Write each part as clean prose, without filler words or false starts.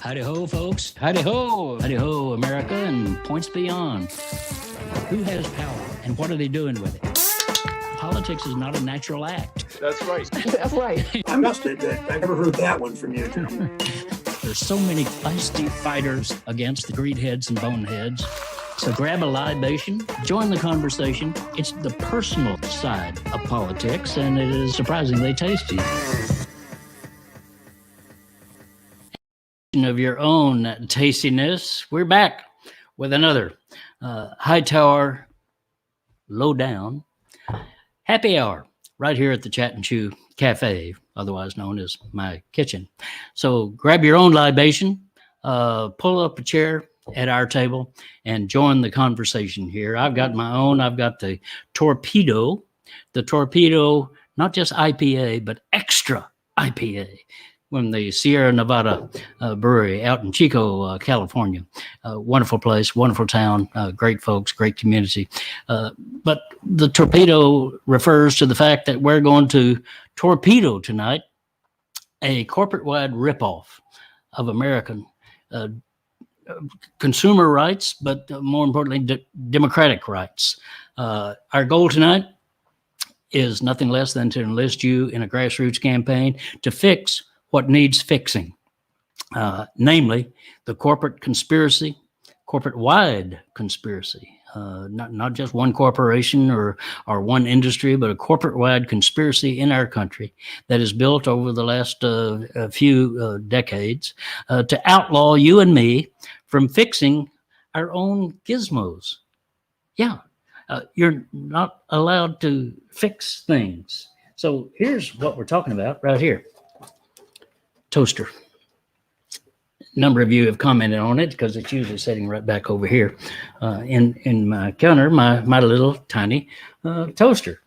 Howdy ho, folks. Howdy ho. Howdy ho, America and points beyond. Who has power and what are they doing with it? Politics is not a natural act. That's right. That's right. I must admit, I never heard that one from you, gentlemen. There's so many feisty fighters against the greedheads and boneheads. So grab a libation, join the conversation. It's the personal side of politics, and it is surprisingly tasty. Of your own tastiness, we're back with another Hightower Lowdown Happy Hour right here at the Chat and Chew Cafe, otherwise known as my kitchen. So grab your own libation, pull up a chair at our table and join the conversation here. I've got my own. I've got the Torpedo, not just IPA, but extra IPA from the Sierra Nevada brewery out in Chico, California. Wonderful place, wonderful town, great folks, great community. But the Torpedo refers to the fact that we're going to torpedo tonight a corporate-wide ripoff of American consumer rights, but more importantly, democratic rights. Our goal tonight is nothing less than to enlist you in a grassroots campaign to fix what needs fixing, namely the corporate conspiracy, corporate-wide conspiracy, not just one corporation or one industry, but a corporate-wide conspiracy in our country that is built over the last few decades to outlaw you and me from fixing our own gizmos. Yeah, you're not allowed to fix things. So here's what we're talking about right here. Toaster. A number of you have commented on it because it's usually sitting right back over here in my counter, my little tiny toaster.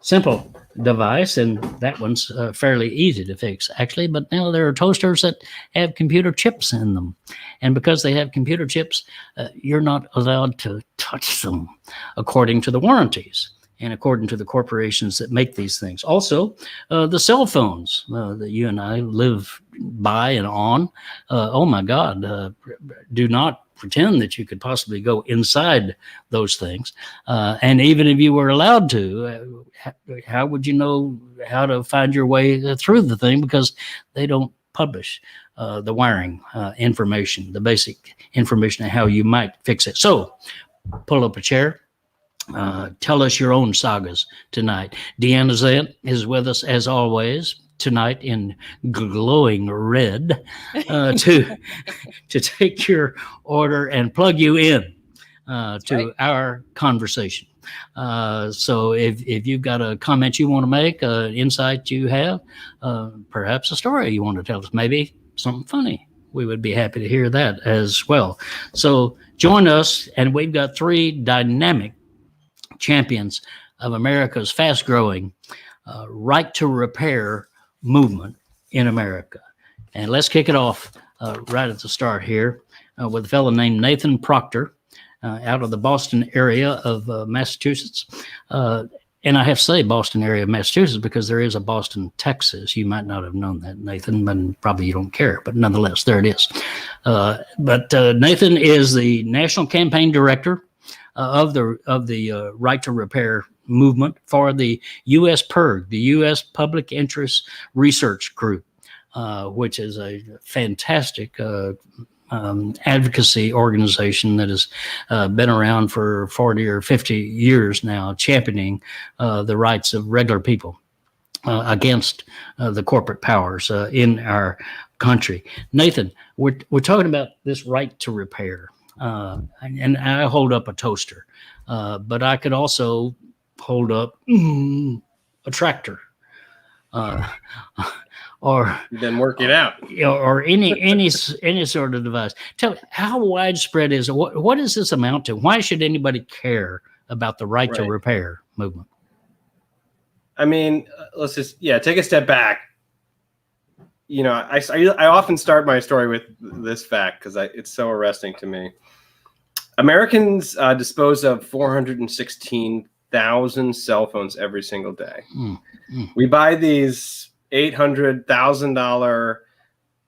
Simple device, and that one's fairly easy to fix, actually. But now there are toasters that have computer chips in them. And because they have computer chips, you're not allowed to touch them according to the warranties and according to the corporations that make these things. Also, the cell phones that you and I live by and on, oh my God, do not pretend that you could possibly go inside those things. And even if you were allowed to, how would you know how to find your way through the thing? Because they don't publish the wiring information, the basic information of how you might fix it. So pull up a chair. Tell us your own sagas tonight. Deanna Zant is with us as always tonight in glowing red to take your order and plug you in to our conversation. So if you've got a comment you want to make, an insight you have, perhaps a story you want to tell us, maybe something funny, we would be happy to hear that as well. So join us, and we've got three dynamic champions of America's fast-growing right to repair movement in America. And let's kick it off right at the start here with a fellow named Nathan Proctor out of the Boston area of Massachusetts. And I have to say Boston area of Massachusetts because there is a Boston, Texas. You might not have known that, Nathan, but probably you don't care. But nonetheless, there it is. But Nathan is the National Campaign Director of the Right to Repair movement for the U.S. PIRG, the U.S. Public Interest Research Group, which is a fantastic advocacy organization that has been around for 40 or 50 years now, championing the rights of regular people against the corporate powers in our country. Nathan, we're talking about this right to repair. And I hold up a toaster, but I could also hold up a tractor, or then work it out, or any sort of device. Tell me, how widespread is it? What does this amount to? Why should anybody care about the right to repair movement? I mean, let's just take a step back. You know, I often start my story with this fact because it's so arresting to me. Americans dispose of 416,000 cell phones every single day. We buy these $800,000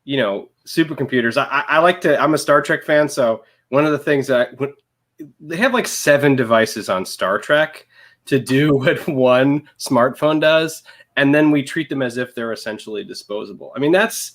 supercomputers. I like to. I'm a Star Trek fan, so one of the things they have like 7 devices on Star Trek to do what one smartphone does, and then we treat them as if they're essentially disposable. I mean, that's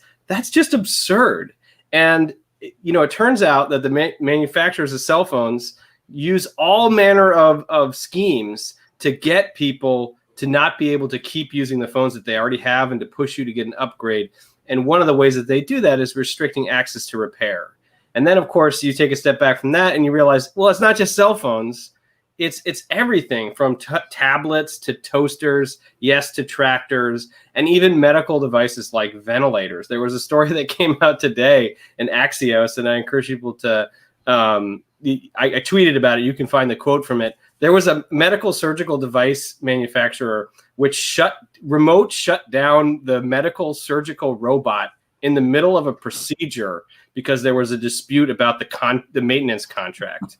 just absurd. And it turns out that the manufacturers of cell phones use all manner of schemes to get people to not be able to keep using the phones that they already have and to push you to get an upgrade. And one of the ways that they do that is restricting access to repair. And then, of course, you take a step back from that and you realize, well, it's not just cell phones. It's everything from tablets to toasters, yes, to tractors, and even medical devices like ventilators. There was a story that came out today in Axios, and I encourage people to I tweeted about it. You can find the quote from it. There was a medical surgical device manufacturer which remote shut down the medical surgical robot in the middle of a procedure because there was a dispute about the maintenance contract.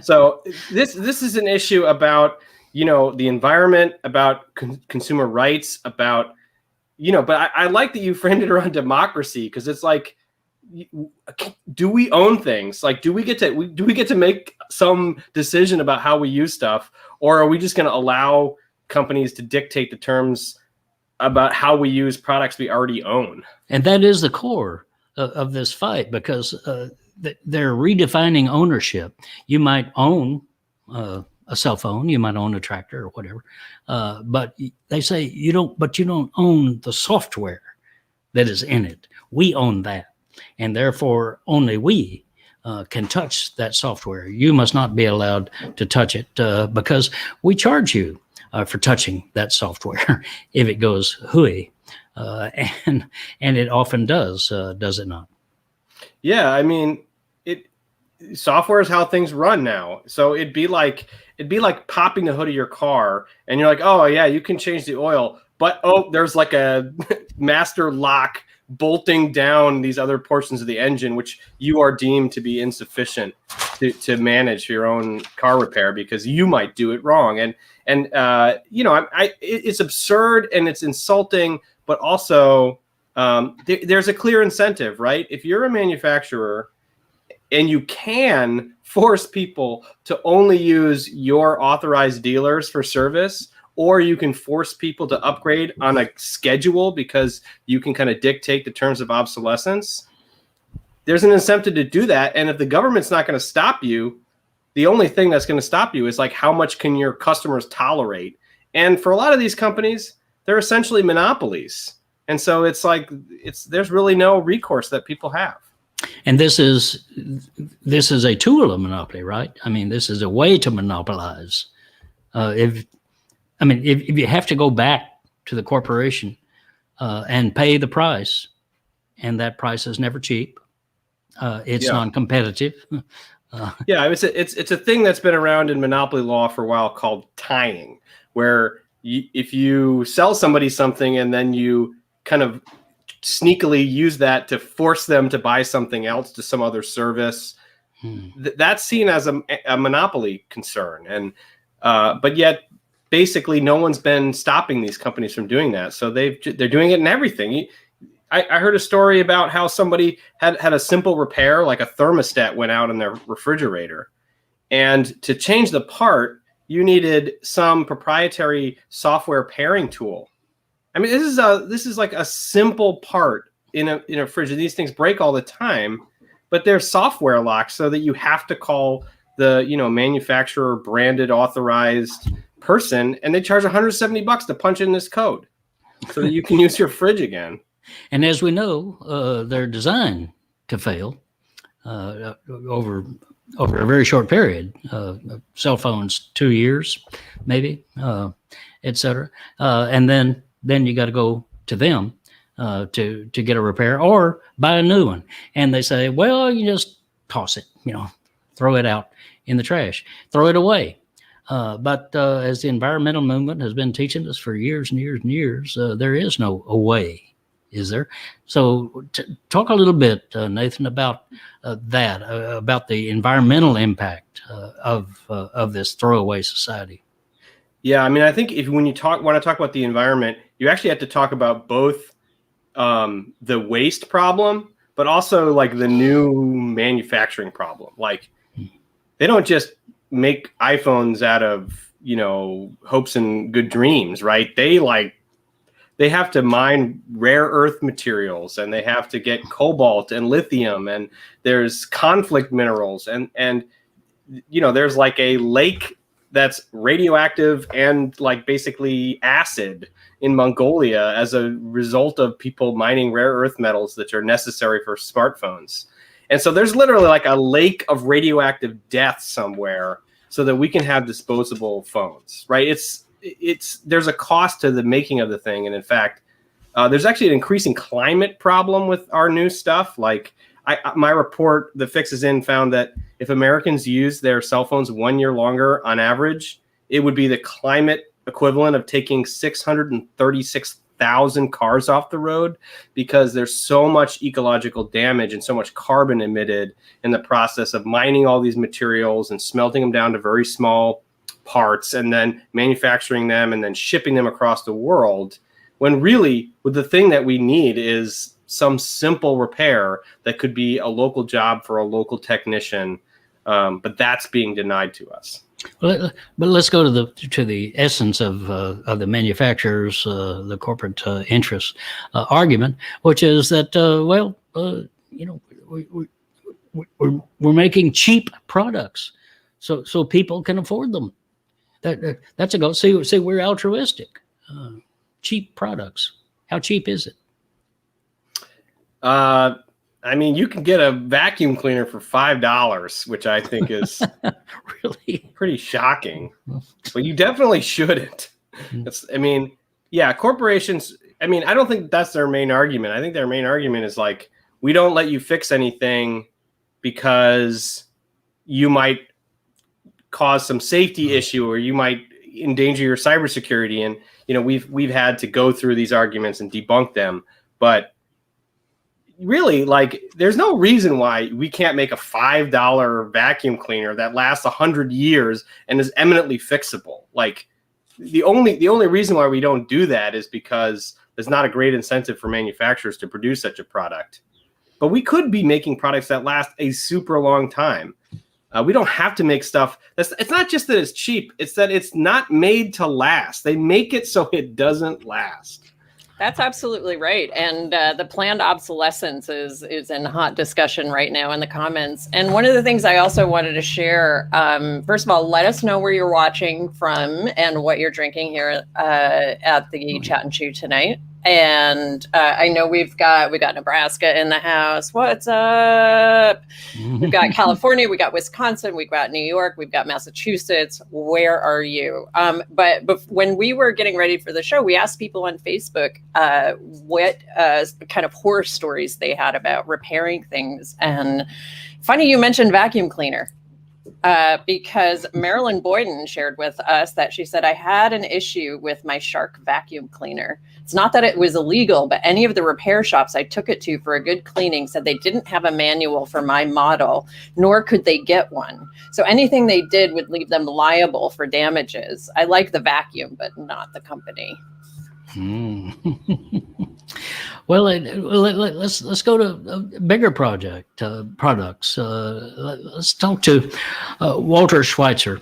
So this is an issue about the environment, about consumer rights, about But I like that you framed it around democracy, because it's like, do we own things? Like, do we get to make some decision about how we use stuff, or are we just going to allow companies to dictate the terms about how we use products we already own? And that is the core of this fight, because they're redefining ownership. You might own a cell phone, you might own a tractor or whatever, but they say you don't own the software that is in it. We own that. And therefore, only we can touch that software. You must not be allowed to touch it because we charge you for touching that software if it goes hooey. And it often does it not? Yeah, I mean, software is how things run now. So it'd be like popping the hood of your car, and you're like, oh yeah, you can change the oil, but there's like a master lock bolting down these other portions of the engine, which you are deemed to be insufficient to manage your own car repair because you might do it wrong. And it's absurd and it's insulting, but also there's a clear incentive, right? If you're a manufacturer and you can force people to only use your authorized dealers for service, or you can force people to upgrade on a schedule because you can kind of dictate the terms of obsolescence, there's an incentive to do that. And if the government's not going to stop you, the only thing that's going to stop you is like, how much can your customers tolerate? And for a lot of these companies, they're essentially monopolies. And so it's like, there's really no recourse that people have. And this is a tool of monopoly, right? I mean, this is a way to monopolize. If you have to go back to the corporation and pay the price, and that price is never cheap, it's non-competitive. Yeah, it's a thing that's been around in monopoly law for a while called tying, where if you sell somebody something and then you kind of sneakily use that to force them to buy something else, to some other service, that's seen as a monopoly concern. And but yet, basically, no one's been stopping these companies from doing that. So they're doing it in everything. I heard a story about how somebody had a simple repair, like a thermostat went out in their refrigerator. And to change the part, you needed some proprietary software pairing tool. I mean, this is like a simple part in a fridge. These things break all the time, but they're software locked so that you have to call the manufacturer branded authorized person, and they charge $170 to punch in this code so that you can use your fridge again. And as we know, they're designed to fail over a very short period. Cell phones, 2 years, maybe, et cetera. And then you got to go to them to get a repair or buy a new one. And they say, well, you just toss it, throw it out in the trash, throw it away. But as the environmental movement has been teaching us for years and years and years, there is no away, is there? So talk a little bit, Nathan, about that, about the environmental impact of this throwaway society. Yeah, I mean, I think when you want to talk about the environment, you actually have to talk about both the waste problem, but also like the new manufacturing problem. Like they don't just make iPhones out of, hopes and good dreams, right? They have to mine rare earth materials, and they have to get cobalt and lithium, and there's conflict minerals, and there's like a lake that's radioactive and like basically acid in Mongolia as a result of people mining rare earth metals that are necessary for smartphones. And so there's literally like a lake of radioactive death somewhere so that we can have disposable phones, right? There's a cost to the making of the thing. And in fact, there's actually an increasing climate problem with our new stuff. Like my report, The Fix Is In, found that if Americans use their cell phones 1 year longer on average, it would be the climate equivalent of taking 636,000 cars off the road, because there's so much ecological damage and so much carbon emitted in the process of mining all these materials and smelting them down to very small parts and then manufacturing them and then shipping them across the world, when really the thing that we need is some simple repair that could be a local job for a local technician, but that's being denied to us. Well, but let's go to the essence of the manufacturers, the corporate interest argument, which is that we're making cheap products, so people can afford them. That's a goal. See, we're altruistic. Cheap products. How cheap is it? I mean, you can get a vacuum cleaner for $5, which I think is really pretty shocking. But you definitely shouldn't. Corporations. I mean, I don't think that's their main argument. I think their main argument is like, we don't let you fix anything because you might cause some safety issue, or you might endanger your cybersecurity. And we've had to go through these arguments and debunk them, but really, like, there's no reason why we can't make a $5 vacuum cleaner that lasts 100 years and is eminently fixable. Like, the only reason why we don't do that is because there's not a great incentive for manufacturers to produce such a product. But we could be making products that last a super long time. We don't have to make stuff it's not just that it's cheap, it's that it's not made to last. They make it so it doesn't last. That's absolutely right. And the planned obsolescence is in hot discussion right now in the comments. And one of the things I also wanted to share, first of all, let us know where you're watching from and what you're drinking here at the Chat and Chew tonight. And I know we've got Nebraska in the house. What's up? We've got California, we got Wisconsin, we've got New York, we've got Massachusetts. Where are you? But when we were getting ready for the show, we asked people on Facebook what kind of horror stories they had about repairing things. And funny you mentioned vacuum cleaner. Because Marilyn Boyden shared with us that she said, I had an issue with my Shark vacuum cleaner. It's not that it was illegal, but any of the repair shops I took it to for a good cleaning said they didn't have a manual for my model, nor could they get one. So anything they did would leave them liable for damages. I like the vacuum, but not the company. Well, let's go to a bigger products. Let's talk to Walter Schweitzer.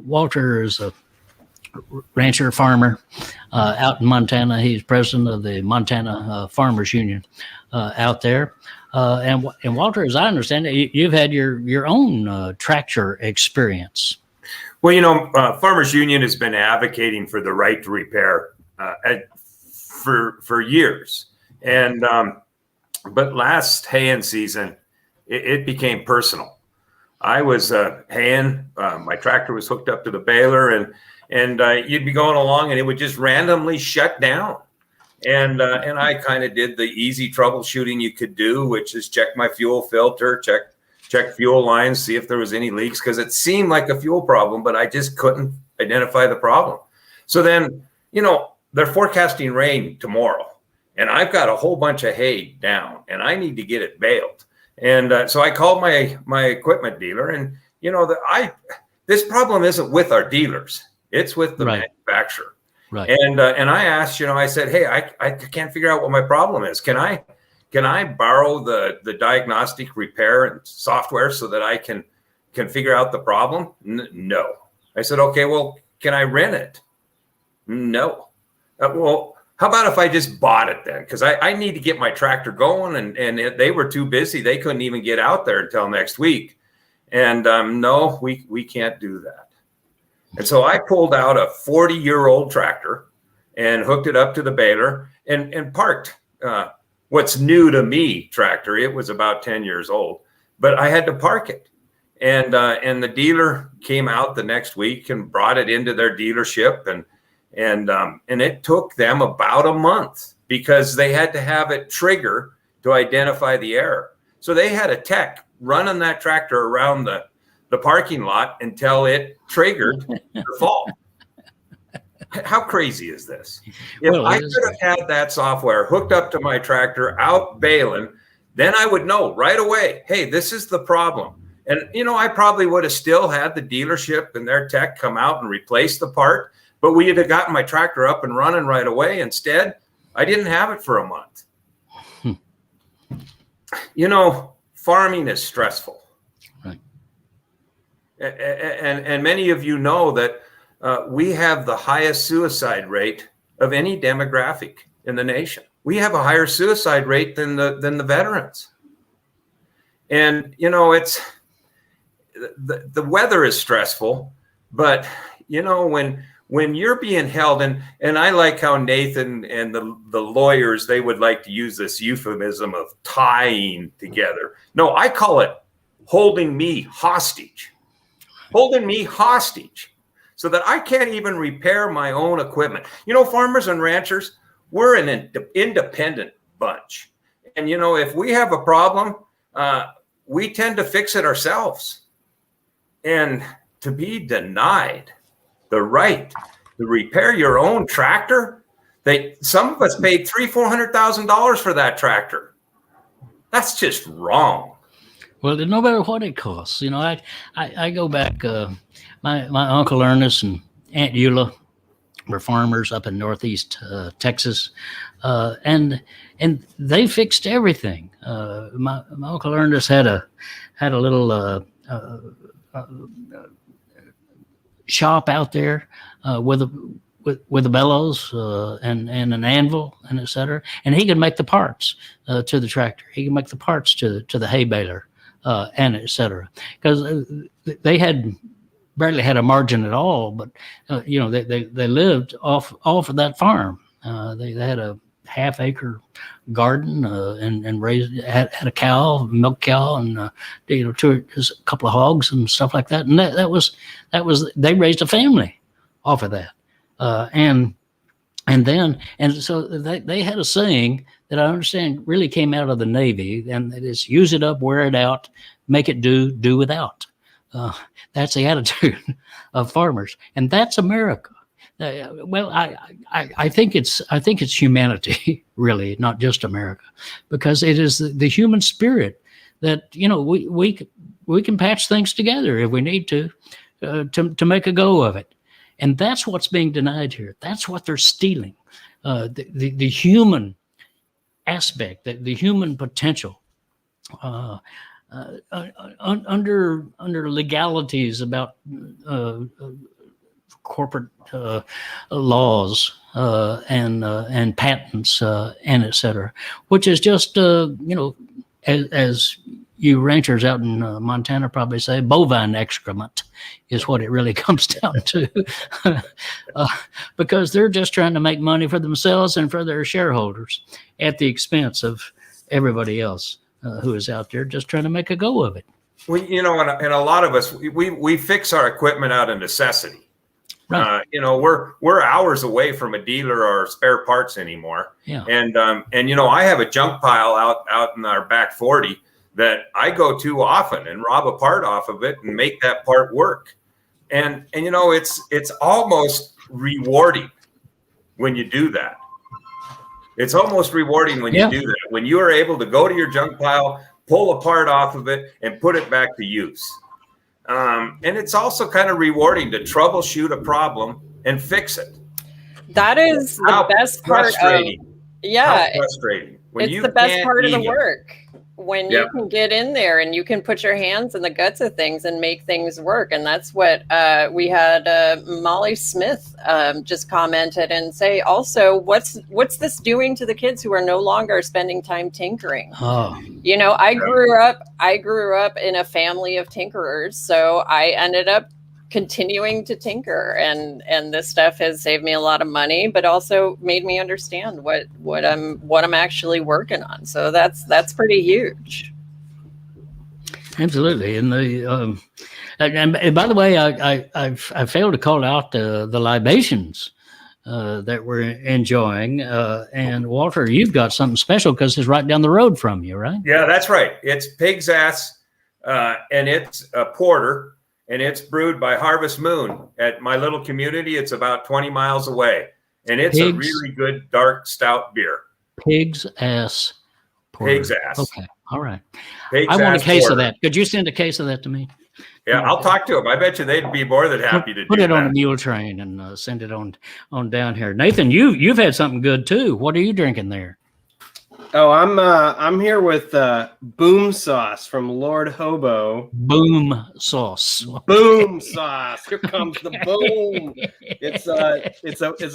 Walter is a rancher farmer out in Montana. He's president of the Montana Farmers Union out there. And Walter, as I understand it, you've had your own tractor experience. Well, Farmers Union has been advocating for the right to repair for years. And but last haying season, it became personal. I was haying. My tractor was hooked up to the baler, and you'd be going along, and it would just randomly shut down. And I kind of did the easy troubleshooting you could do, which is check my fuel filter, check fuel lines, see if there was any leaks, because it seemed like a fuel problem, but I just couldn't identify the problem. So then, they're forecasting rain tomorrow, and I've got a whole bunch of hay down, and I need to get it baled. And so I called my equipment dealer, and this problem isn't with our dealers; it's with the manufacturer. Right. And I asked, I said, hey, I can't figure out what my problem is. Can I borrow the diagnostic repair and software so that I can figure out the problem? No. I said, okay, well, can I rent it? No. Well, how about if I just bought it then? Because I need to get my tractor going, and they were too busy. They couldn't even get out there until next week. And no, we can't do that. And so I pulled out a 40-year-old tractor and hooked it up to the baler and parked what's new to me tractor. It was about 10 years old, but I had to park it. And the dealer came out the next week and brought it into their dealership, and it took them about a month because they had to have it trigger to identify the error. So they had a tech running that tractor around the parking lot until it triggered the fault. How crazy is this? If Well, I could have had that software hooked up to my tractor out baling, then I would know right away, hey, this is the problem. And, I probably would have still had the dealership and their tech come out and replace the part, but we would have gotten my tractor up and running right away. Instead, I didn't have it for a month. Farming is stressful. Right. And many of you know that we have the highest suicide rate of any demographic in the nation. We have a higher suicide rate than the veterans. And, it's the weather is stressful, but, when you're being held, and I like how Nathan and the lawyers, they would like to use this euphemism of tying together. No, I call it holding me hostage so that I can't even repair my own equipment. Farmers and ranchers, we're an independent bunch. And, if we have a problem, we tend to fix it ourselves. And to be denied the right to repair your own tractor, some of us paid $300,000-$400,000 for that tractor. That's just wrong. Well, no matter what it costs, I go back. My Uncle Ernest and Aunt Eula were farmers up in Northeast Texas, and they fixed everything. My Uncle Ernest had a little shop out there with a bellows and an anvil and et cetera, and he could make the parts to the tractor. He could make the parts to the hay baler and et cetera, because they barely had a margin at all. But they lived off of that farm. They had a half-acre garden and raised had a cow, milk cow, and a couple of hogs and stuff like that. And that was they raised a family off of that. So they had a saying that I understand really came out of the Navy, and it is use it up, wear it out, make it do without. That's the attitude of farmers, and that's America. Well, I think it's humanity, really, not just America, because it is the human spirit that we can patch things together if we need to make a go of it, and that's what's being denied here. That's what they're stealing, the human aspect, the human potential. Under legalities about corporate laws and patents and et cetera, which is just as you ranchers out in Montana probably say, bovine excrement is what it really comes down to, because they're just trying to make money for themselves and for their shareholders at the expense of everybody else who is out there just trying to make a go of it. Well, and a lot of us, we fix our equipment out of necessity. Right. We're hours away from a dealer or spare parts anymore. Yeah. And I have a junk pile out in our back 40 that I go to often and rob a part off of it and make that part work. And it's almost rewarding when you do that. It's almost rewarding when you do that. When you are able to go to your junk pile, pull a part off of it, and put it back to use. And it's also kind of rewarding to troubleshoot a problem and fix it. That is the How best part of, frustrating. yeah, How frustrating. When it's you the best can't part of the even- work. When Yep. you can get in there and you can put your hands in the guts of things and make things work. And that's what we had Molly Smith just commented and say also, what's this doing to the kids who are no longer spending time tinkering? Oh, You know, I grew up in a family of tinkerers, so I ended up continuing to tinker, and this stuff has saved me a lot of money, but also made me understand what I'm actually working on. So that's pretty huge. absolutely. And the and by the way, I failed to call out the libations that we're enjoying. And Walter, you've got something special because it's right down the road from you, right? Yeah, that's right. It's pig's ass, and it's a porter, and it's brewed by Harvest Moon at my little community. It's about 20 miles away, and it's a really good dark stout beer. Pig's ass porter. Pig's ass. Okay, all right. Pig's I want a ass case porter. of that. Could you send a case of that to me? Yeah, I'll talk to them. I bet you they'd be more than happy to Put do it on a that. mule train and send it on down here. Nathan, you've had something good too. What are you drinking there? Oh, I'm here with Boom Sauce from Lord Hobo. Boom sauce. Boom Sauce. Here comes the boom. It's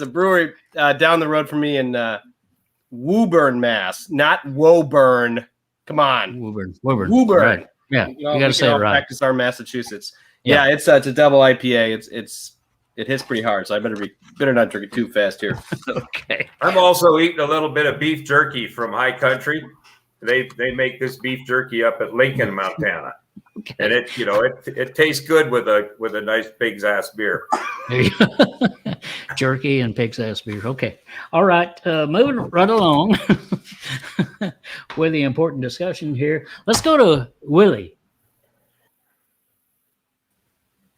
a brewery down the road from me in Woburn, Mass. Not Woburn. Come on, Woburn. Woburn. Right. Yeah, you got to say it right. Practice our Massachusetts. Yeah. Yeah, it's a double IPA. It hits pretty hard, so I better not drink it too fast here. Okay. I'm also eating a little bit of beef jerky from High Country. They make this beef jerky up at Lincoln, Montana, Okay. and it tastes good with a nice pig's ass beer. There you go. Jerky and pig's ass beer. Okay. All right. Moving right along with the important discussion here. Let's go to Willie.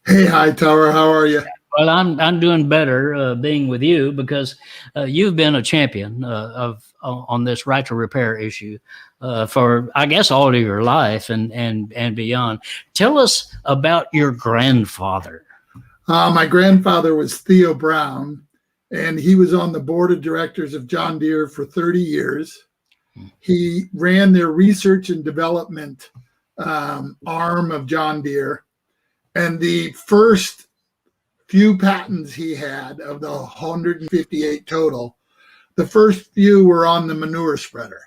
Hey, Hightower, how are you? Well, I'm doing better being with you because you've been a champion on this right to repair issue for, I guess, all of your life and beyond. Tell us about your grandfather. My grandfather was Theo Brown, and he was on the board of directors of John Deere for 30 years. He ran their research and development arm of John Deere, and the first few patents he had of the 158 total, the first few were on the manure spreader.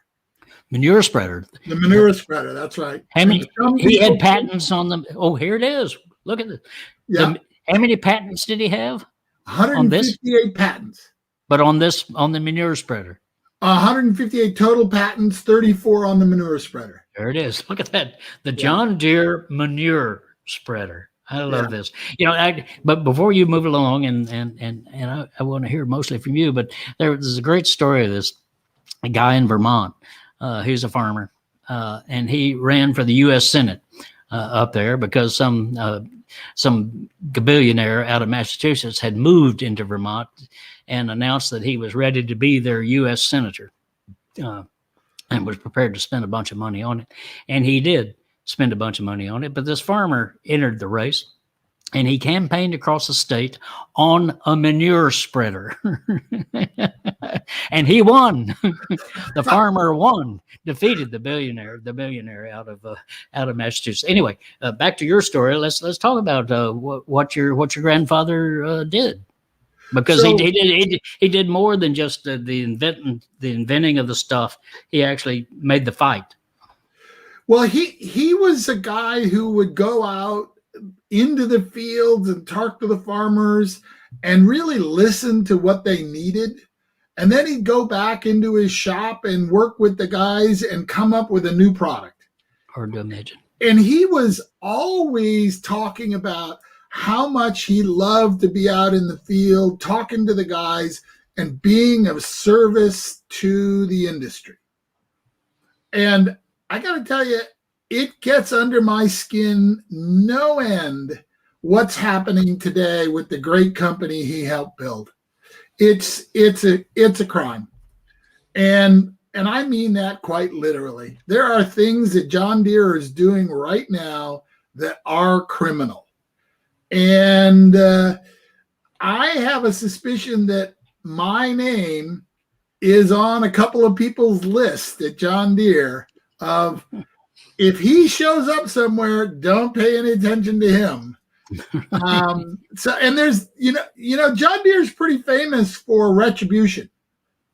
Manure spreader. The manure spreader, that's right. How many? He had patents on them. Oh, here it is. Look at this. Yeah, How many patents did he have? 158 patents. But on the manure spreader. 158 total patents, 34 on the manure spreader. There it is. Look at that. The John Deere manure spreader. I love this. But before you move along, and I want to hear mostly from you, but there's a great story of this guy in Vermont. He's a farmer, and he ran for the U.S. Senate up there because some billionaire out of Massachusetts had moved into Vermont and announced that he was ready to be their U.S. senator, and was prepared to spend a bunch of money on it, and he did spend a bunch of money on it. But this farmer entered the race, and he campaigned across the state on a manure spreader. And he won. The farmer won, defeated the billionaire out of Massachusetts. Anyway, back to your story. Let's talk about what your grandfather did, because he did more than just the inventing of the stuff. He actually made the fight. Well, he was a guy who would go out into the fields and talk to the farmers and really listen to what they needed. And then he'd go back into his shop and work with the guys and come up with a new product. Hard to imagine. And he was always talking about how much he loved to be out in the field, talking to the guys and being of service to the industry. And I got to tell you, it gets under my skin no end what's happening today with the great company he helped build. It's a crime. And I mean that quite literally. There are things that John Deere is doing right now that are criminal. And I have a suspicion that my name is on a couple of people's list at John Deere of, if he shows up somewhere, don't pay any attention to him. And there's, John Deere is pretty famous for retribution,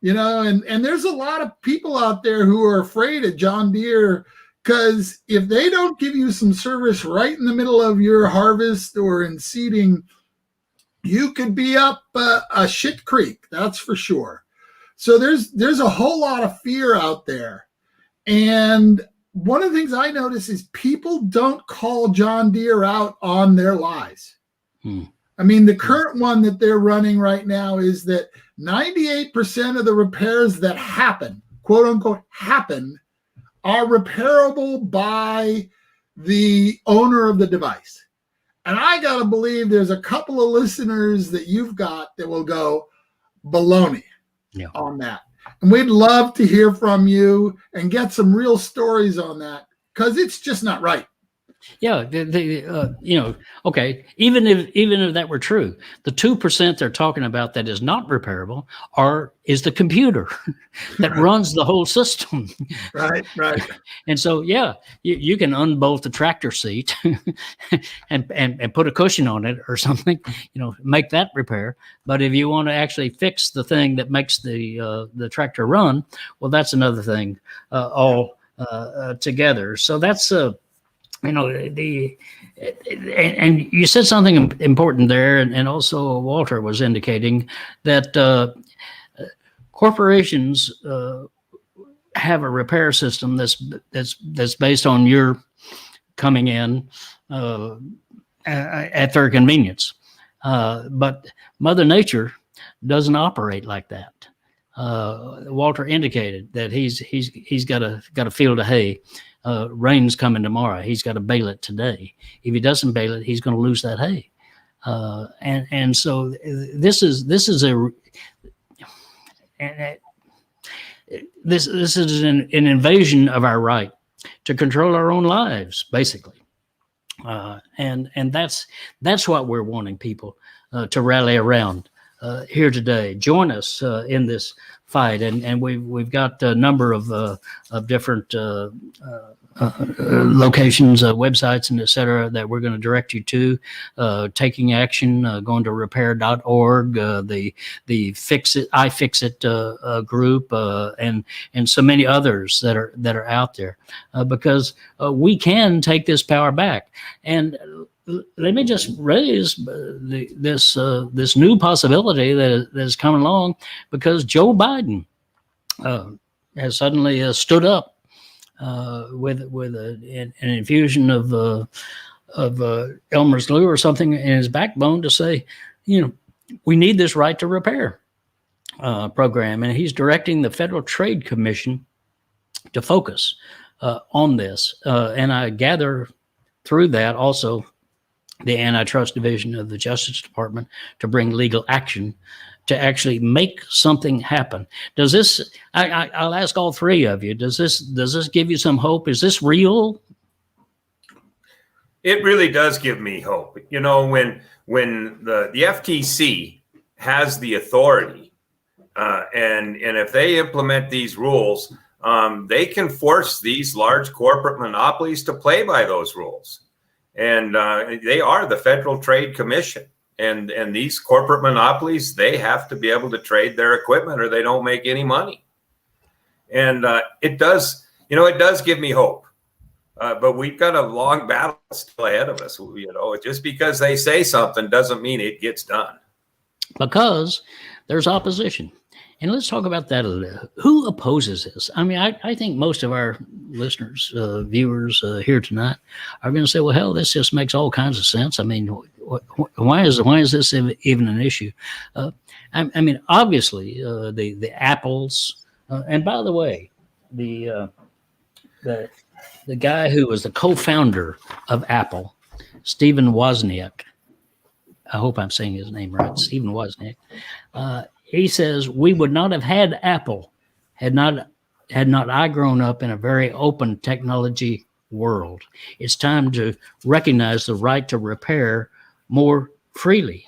and there's a lot of people out there who are afraid of John Deere, because if they don't give you some service right in the middle of your harvest or in seeding, you could be up a shit creek, that's for sure. So there's a whole lot of fear out there. And one of the things I notice is people don't call John Deere out on their lies. I mean, the current one that they're running right now is that 98% of the repairs that happen, quote unquote, happen, are repairable by the owner of the device. And I got to believe there's a couple of listeners that you've got that will go baloney on that. And we'd love to hear from you and get some real stories on that, because it's just not right. Yeah, okay. Even if that were true, the 2% they're talking about that is not repairable is the computer that runs the whole system. Right. And so, you can unbolt the tractor seat and put a cushion on it or something, make that repair. But if you want to actually fix the thing that makes the tractor run, well, that's another thing all together. So that's and you said something important there, and also Walter was indicating that corporations have a repair system that's based on your coming in at their convenience, but Mother Nature doesn't operate like that. Walter indicated that he's got a field of hay. Rain's coming tomorrow. He's got to bale it today. If he doesn't bale it, he's going to lose that hay. And so this is an invasion of our right to control our own lives, basically. And that's what we're wanting people to rally around here today. Join us in this fight, and we've got a number of different locations, websites, and et cetera, that we're going to direct you to. Taking action, going to repair.org, the iFixit group, and so many others that are out there, because we can take this power back. And let me just raise this new possibility that is coming along, because Joe Biden has suddenly stood up with an infusion of Elmer's glue or something in his backbone to say, we need this right to repair program, and he's directing the Federal Trade Commission to focus on this. And I gather through that also the Antitrust Division of the Justice Department to bring legal action to actually make something happen. Does this? I'll ask all three of you. Does this give you some hope? Is this real? It really does give me hope. When the FTC has the authority, and if they implement these rules, they can force these large corporate monopolies to play by those rules. And they are the Federal Trade Commission. And these corporate monopolies, they have to be able to trade their equipment or they don't make any money. And it does give me hope. But we've got a long battle still ahead of us. Just because they say something doesn't mean it gets done. Because there's opposition. And let's talk about that a little. Who opposes this? I mean, I think most of our listeners, viewers here tonight are going to say, well, hell, this just makes all kinds of sense. I mean, why is this even an issue? I mean, obviously, the Apples, and by the way, the guy who was the co-founder of Apple, Stephen Wozniak, I hope I'm saying his name right, Stephen Wozniak, he says, we would not have had Apple had not I grown up in a very open technology world. It's time to recognize the right to repair more freely.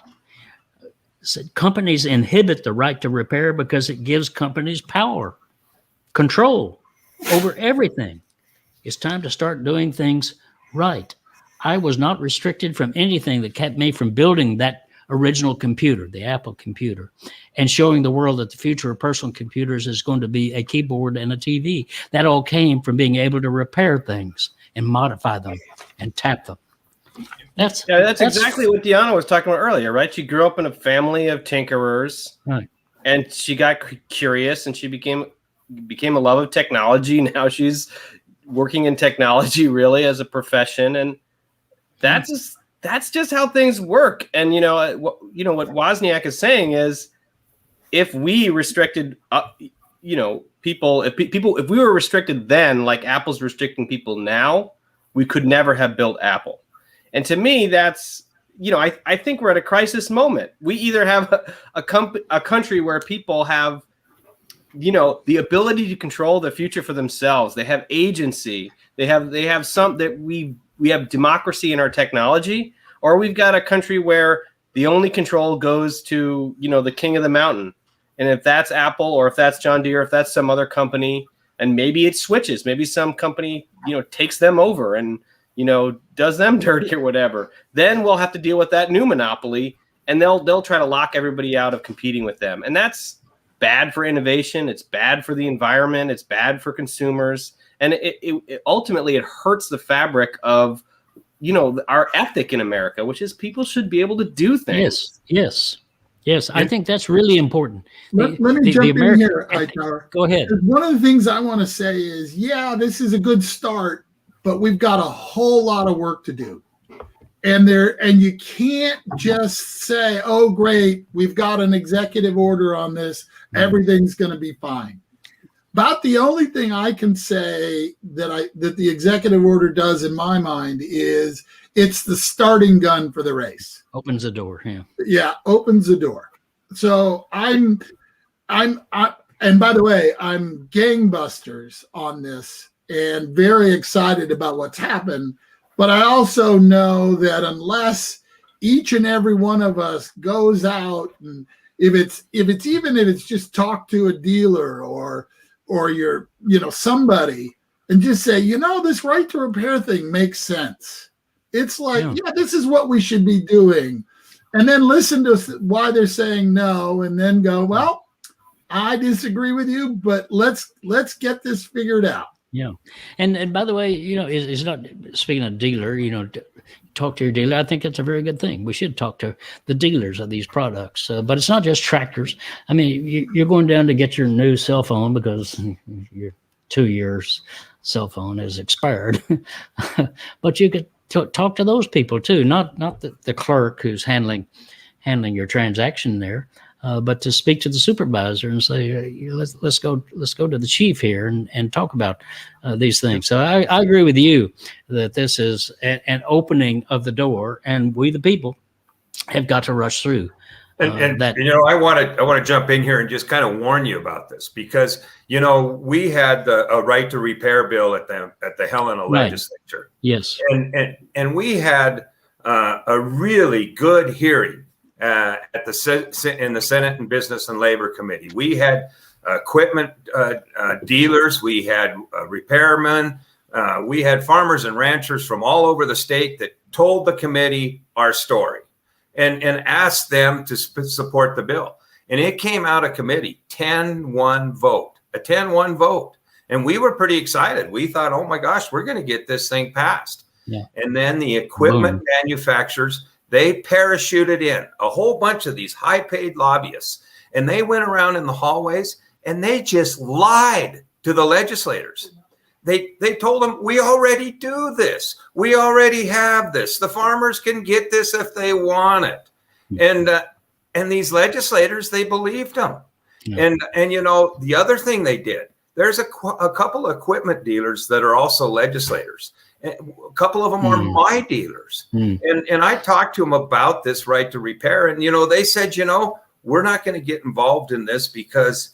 companies inhibit the right to repair because it gives companies power, control over everything. It's time to start doing things right. I was not restricted from anything that kept me from building that original computer, the Apple computer, and showing the world that the future of personal computers is going to be a keyboard and a TV. That all came from being able to repair things and modify them and tap them. That's exactly what Deanna was talking about earlier, right? She grew up in a family of tinkerers, right. And she got curious, and she became a love of technology. Now she's working in technology really as a profession, and that's just how things work. And what Wozniak is saying is, if we restricted, people, if we were restricted then, like Apple's restricting people now, we could never have built Apple. And to me, that's, I think we're at a crisis moment. We either have a country where people have, the ability to control the future for themselves. They have agency. They have some that we have democracy in our technology, or we've got a country where the only control goes to, the king of the mountain. And if that's Apple, or if that's John Deere, if that's some other company, and maybe it switches, maybe some company, takes them over and, does them dirty or whatever, then we'll have to deal with that new monopoly, and they'll try to lock everybody out of competing with them. And that's bad for innovation. It's bad for the environment. It's bad for consumers. And it ultimately, it hurts the fabric of, our ethic in America, which is people should be able to do things. Yes. I think that's really important. Let me jump in here, Hightower. Go ahead. One of the things I want to say is, this is a good start, but we've got a whole lot of work to do. And you can't just say, oh, great, we've got an executive order on this, everything's going to be fine. About the only thing I can say that the executive order does in my mind is it's the starting gun for the race. Opens the door, yeah. Yeah, opens the door. So and by the way, I'm gangbusters on this and very excited about what's happened. But I also know that unless each and every one of us goes out, and if it's just talk to a dealer or you're somebody, and just say, this right to repair thing makes sense. It's like, this is what we should be doing, and then listen to why they're saying no, and then go, well, I disagree with you, but let's get this figured out. Yeah. And by the way, it's not, speaking of dealer, talk to your dealer. I think that's a very good thing. We should talk to the dealers of these products. But it's not just tractors. I mean, you're going down to get your new cell phone because your 2 years cell phone has expired. But you could talk to those people too, not the clerk who's handling your transaction there. But to speak to the supervisor and say, let's go to the chief here and talk about these things. So I agree with you that this is an opening of the door, and we the people have got to rush through. And that. I want to jump in here and just kind of warn you about this, because we had a right to repair bill at the Helena legislature. Yes, and we had a really good hearing. In the Senate and Business and Labor Committee. We had equipment dealers, we had repairmen, we had farmers and ranchers from all over the state that told the committee our story and asked them to support the bill. And it came out of committee, 10-1 vote, a 10-1 vote. And we were pretty excited. We thought, oh my gosh, we're going to get this thing passed. Yeah. And then the equipment manufacturers, they parachuted in a whole bunch of these high-paid lobbyists, and they went around in the hallways and they just lied to the legislators. They told them, we already do this. We already have this. The farmers can get this if they want it. And these legislators, they believed them. Yeah. And the other thing they did, there's a couple of equipment dealers that are also legislators. A couple of them are my dealers. And I talked to them about this right to repair. And, they said, we're not going to get involved in this because,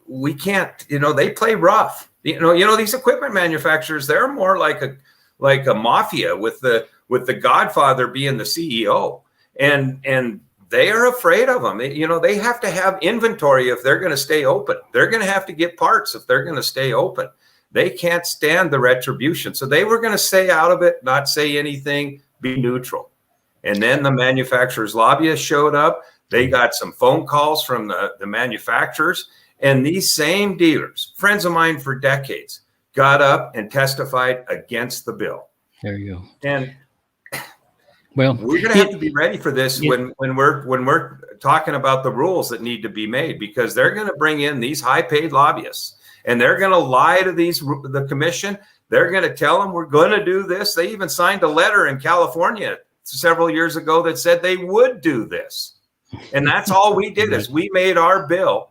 we can't, they play rough. These equipment manufacturers, they're more like a mafia with the Godfather being the CEO. And they are afraid of them. They have to have inventory if they're going to stay open. They're going to have to get parts if they're going to stay open. They can't stand the retribution. So they were going to stay out of it, not say anything, be neutral. And then the manufacturers' lobbyists showed up. They got some phone calls from the manufacturers. And these same dealers, friends of mine for decades, got up and testified against the bill. There you go. And well, we're going to have to be ready for this when we're talking about the rules that need to be made, because they're going to bring in these high-paid lobbyists, and they're going to lie to the commission. They're going to tell them we're going to do this. They even signed a letter in California several years ago that said they would do this, and that's all we did is we made our bill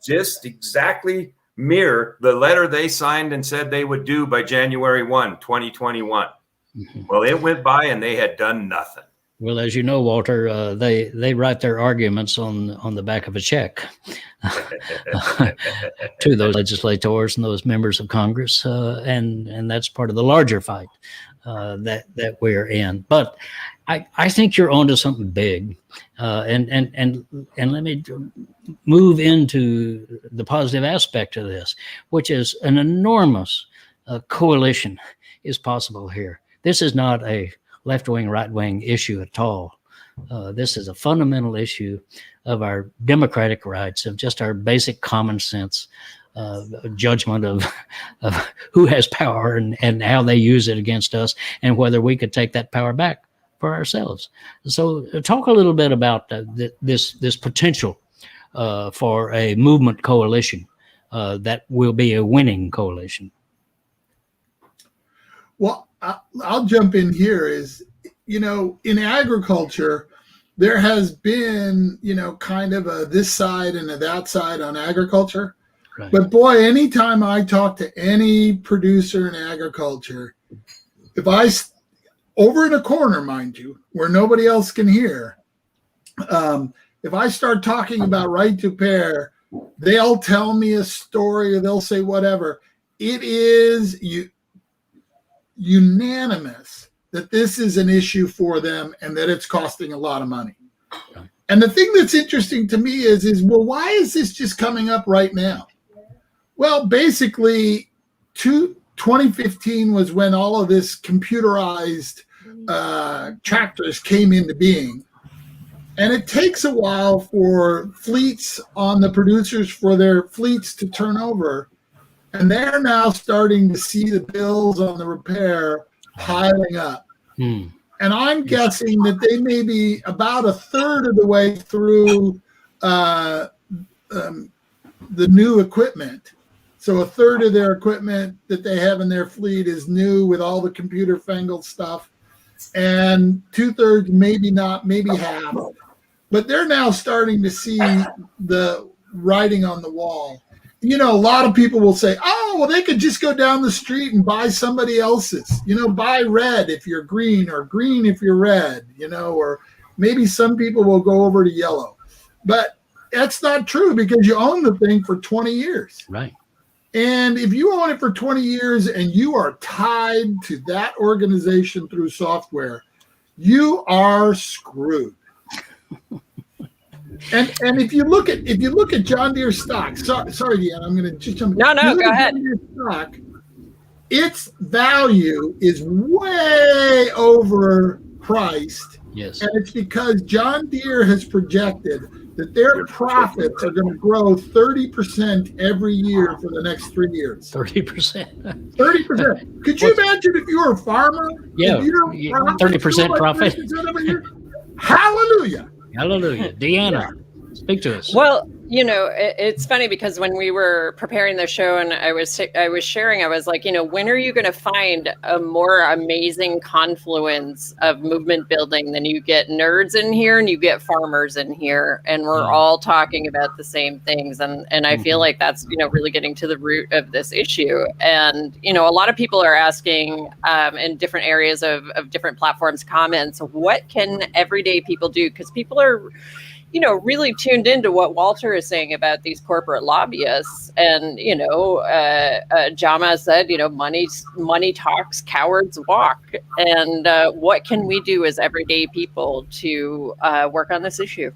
just exactly mirror the letter they signed and said they would do by January 1, 2021. Well, it went by and they had done nothing. Well, as you know, Walter, they write their arguments on the back of a check to those legislators and those members of Congress, and that's part of the larger fight that we're in. But I think you're onto something big, and let me move into the positive aspect of this, which is an enormous coalition is possible here. This is not a left-wing, right-wing issue at all. This is a fundamental issue of our democratic rights, of just our basic common sense judgment of who has power and how they use it against us, and whether we could take that power back for ourselves. So talk a little bit about this potential for a movement coalition that will be a winning coalition. Well, I'll jump in here. In agriculture, there has been, kind of a this side and a that side on agriculture. Right. But boy, anytime I talk to any producer in agriculture, over in a corner, mind you, where nobody else can hear, if I start talking about right to repair, they'll tell me a story or they'll say whatever. It is unanimous that this is an issue for them and that it's costing a lot of money. Okay. And the thing that's interesting to me is why is this just coming up right now? Well, basically, 2015 was when all of this computerized tractors came into being. And it takes a while for fleets on the producers for their fleets to turn over. And they're now starting to see the bills on the repair piling up. And I'm guessing that they may be about a third of the way through the new equipment. So a third of their equipment that they have in their fleet is new with all the computer fangled stuff. And 2/3, maybe not, maybe half. But they're now starting to see the writing on the wall. A lot of people will say, oh, well, they could just go down the street and buy somebody else's, buy red if you're green or green if you're red, or maybe some people will go over to yellow. But that's not true because you own the thing for 20 years. Right. And if you own it for 20 years and you are tied to that organization through software, you are screwed. And if you look at John Deere stock, sorry, Deanna, I'm going to just jump. No, go ahead. John Deere stock, its value is way overpriced. Yes, and it's because John Deere has projected that their profits are going to grow 30% every year for the next 3 years. 30%. 30%. Could you imagine if you were a farmer? Yeah, 30% profit. Hallelujah. Hallelujah. Deanna, speak to us. Well, it's funny because when we were preparing the show and I was sharing, I was like, when are you going to find a more amazing confluence of movement building than you get nerds in here and you get farmers in here, and we're all talking about the same things. And I feel like that's, really getting to the root of this issue. And, a lot of people are asking in different areas of different platforms comments, what can everyday people do? Because people are really tuned into what Walter is saying about these corporate lobbyists. And, Jama said, money talks, cowards walk. And what can we do as everyday people to work on this issue?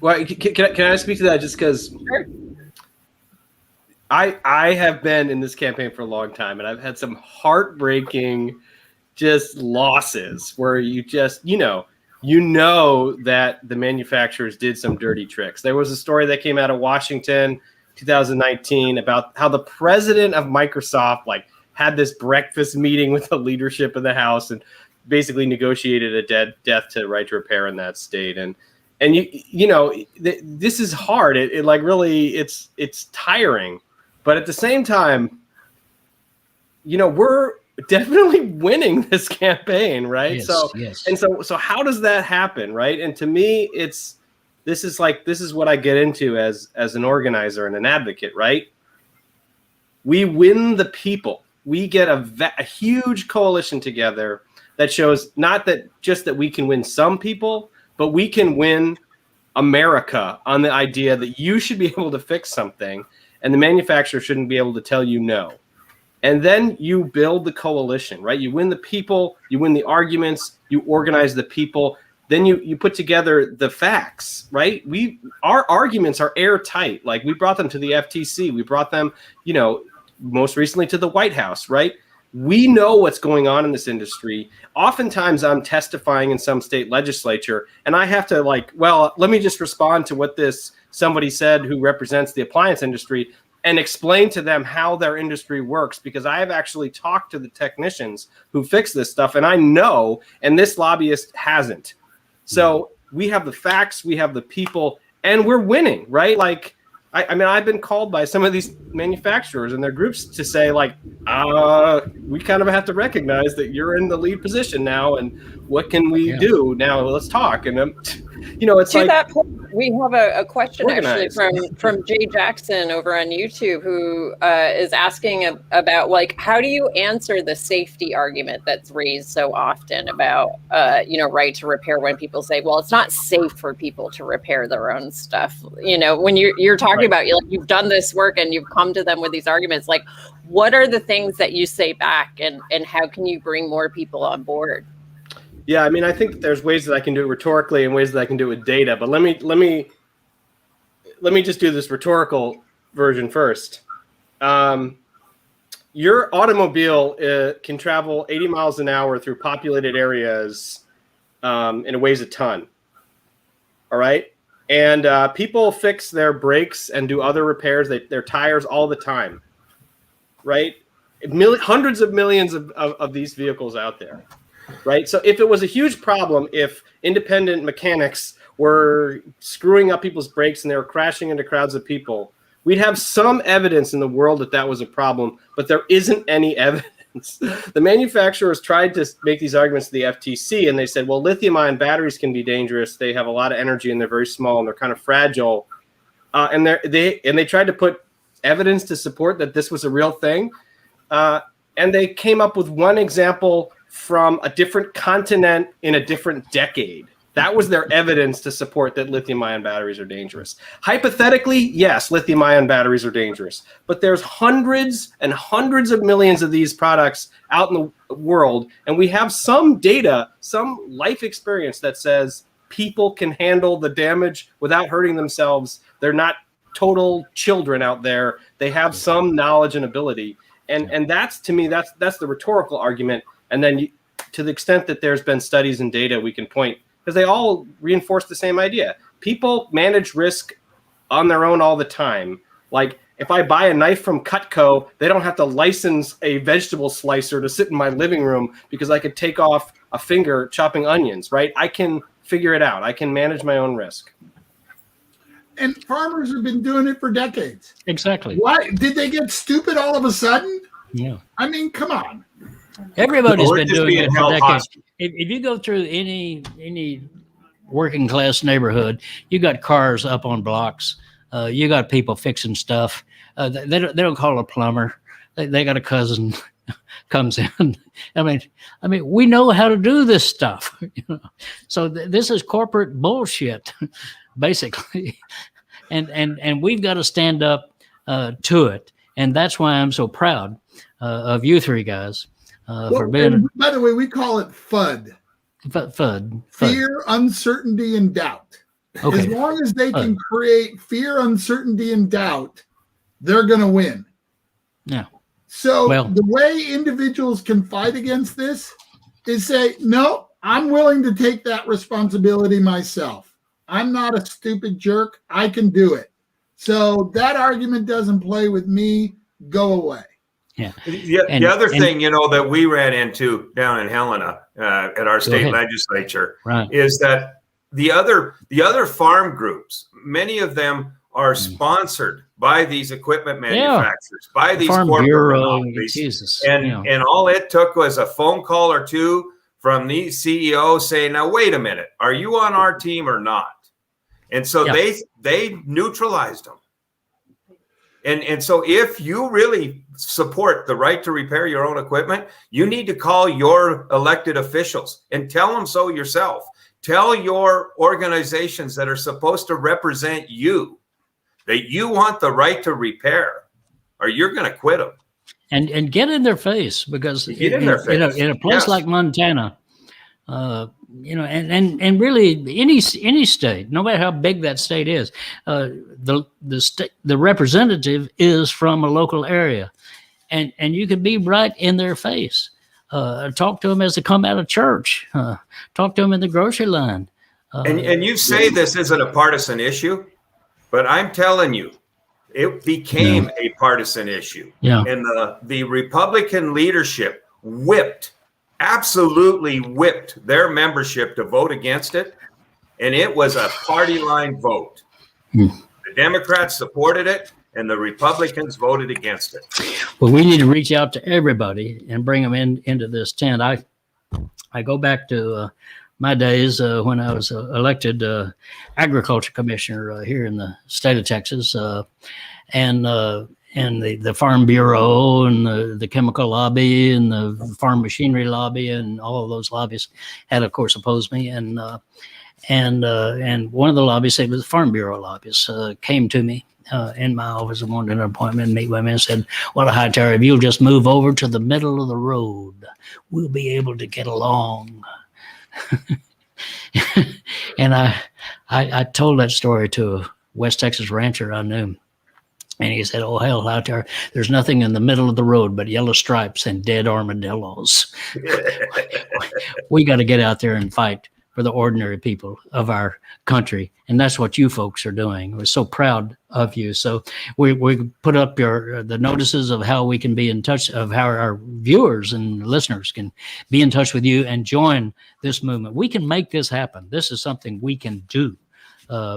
Well, can I speak to that just because Sure. I have been in this campaign for a long time, and I've had some heartbreaking just losses where you just, that the manufacturers did some dirty tricks. There was a story that came out of Washington 2019 about how the president of Microsoft had this breakfast meeting with the leadership of the House and basically negotiated a death to right to repair in that state. And this is hard. It really, it's tiring. But at the same time, we're definitely winning this campaign, right? Yes. And so how does that happen, right? And to me, this is what I get into as an organizer and an advocate, right? We win the people. We get a huge coalition together that shows not that just that we can win some people, but we can win America on the idea that you should be able to fix something and the manufacturer shouldn't be able to tell you no. And then you build the coalition, right? You win the people, you win the arguments, you organize the people, then you put together the facts, right? Our arguments are airtight. Like we brought them to the FTC, we brought them, most recently to the White House, right? We know what's going on in this industry. Oftentimes I'm testifying in some state legislature and I have to let me just respond to what somebody said who represents the appliance industry and explain to them how their industry works, because I have actually talked to the technicians who fix this stuff and I know, and this lobbyist hasn't. So we have the facts, we have the people, and we're winning, right? I've been called by some of these manufacturers and their groups to say we kind of have to recognize that you're in the lead position now, and what can we do now? Let's talk. And it's to that point, we have a question organized. actually from Jay Jackson over on YouTube, who is asking about how do you answer the safety argument that's raised so often about right to repair, when people say, well, it's not safe for people to repair their own stuff. When you're talking about you've done this work and you've come to them with these arguments, what are the things that you say back, and how can you bring more people on board? Yeah, I think there's ways that I can do it rhetorically and ways that I can do it with data. But let me just do this rhetorical version first. Your automobile can travel 80 miles an hour through populated areas, and it weighs a ton. All right, and people fix their brakes and do other repairs, their tires all the time. Right, hundreds of millions of these vehicles out there. Right. So if it was a huge problem, if independent mechanics were screwing up people's brakes and they were crashing into crowds of people, we'd have some evidence in the world that was a problem, but there isn't any evidence. The manufacturers tried to make these arguments to the FTC, and they said, well, lithium-ion batteries can be dangerous. They have a lot of energy and they're very small and they're kind of fragile. And they tried to put evidence to support that this was a real thing. And they came up with one example from a different continent in a different decade. That was their evidence to support that lithium-ion batteries are dangerous. Hypothetically, yes, lithium-ion batteries are dangerous, but there's hundreds and hundreds of millions of these products out in the world, and we have some data, some life experience that says people can handle the damage without hurting themselves. They're not total children out there. They have some knowledge and ability, and that's, to me, that's the rhetorical argument. And then to the extent that there's been studies and data we can point, because they all reinforce the same idea. People manage risk on their own all the time. If I buy a knife from Cutco, they don't have to license a vegetable slicer to sit in my living room because I could take off a finger chopping onions, right? I can figure it out. I can manage my own risk. And farmers have been doing it for decades. Exactly. Why did they get stupid all of a sudden? Yeah. Come on. Everybody's We're been just doing being it for held decades. hostage. If you go through any working class neighborhood, you got cars up on blocks. You got people fixing stuff. They don't call a plumber. They got a cousin comes in. I mean, we know how to do this stuff. So this is corporate bullshit. basically. And we've got to stand up to it. And that's why I'm so proud of you three guys for being. And by the way, we call it FUD. FUD. Fear, uncertainty, and doubt. Okay. As long as they can create fear, uncertainty, and doubt, they're going to win. Yeah. So the way individuals can fight against this is say, no, I'm willing to take that responsibility myself. I'm not a stupid jerk. I can do it. So that argument doesn't play with me. Go away. Yeah. The other thing, that we ran into down in Helena at our state legislature is that the other farm groups, many of them are sponsored by these equipment manufacturers, by these Farm corporate Bureau, monopolies. Jesus, and all it took was a phone call or two from these CEOs saying, now, wait a minute, are you on our team or not? And so they neutralized them. And so if you really support the right to repair your own equipment, you need to call your elected officials and tell them so yourself. Tell your organizations that are supposed to represent you that you want the right to repair, or you're going to quit them. And get in their face, because in a place like Montana, and really any state, no matter how big that state is, the representative is from a local area, and you can be right in their face. Talk to them as they come out of church. Talk to them in the grocery line. And you say this isn't a partisan issue, but I'm telling you, it became a partisan issue. Yeah. And the Republican leadership absolutely whipped their membership to vote against it. And it was a party line vote. The Democrats supported it, and the Republicans voted against it. Well, we need to reach out to everybody and bring them into this tent. I go back to my days when I was elected agriculture commissioner here in the state of Texas, and the Farm Bureau and the chemical lobby and the farm machinery lobby and all of those lobbies had, of course, opposed me. And one of the lobbies, it was the Farm Bureau lobbies, came to me in my office and wanted an appointment and meet with me and said, well, Hightower, if you'll just move over to the middle of the road, we'll be able to get along. And I told that story to a West Texas rancher I knew. And he said, oh, hell, Hightower, there's nothing in the middle of the road but yellow stripes and dead armadillos. We got to get out there and fight for the ordinary people of our country. And that's what you folks are doing. We're so proud of you. So we put up the notices of how we can be in touch, of how our viewers and listeners can be in touch with you and join this movement. We can make this happen. This is something we can do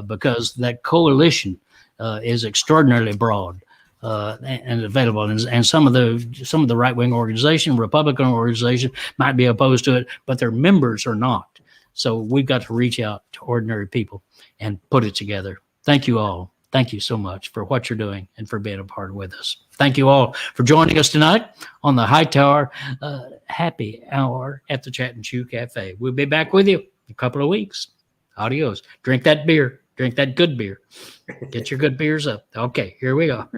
because that coalition is extraordinarily broad and available. And some of the right-wing organization, Republican organization might be opposed to it, but their members are not. So we've got to reach out to ordinary people and put it together. Thank you all. Thank you so much for what you're doing and for being a part with us. Thank you all for joining us tonight on the Hightower Happy Hour at the Chat and Chew Cafe. We'll be back with you in a couple of weeks. Adios. Drink that beer. Drink that good beer. Get your good beers up. Okay, here we go.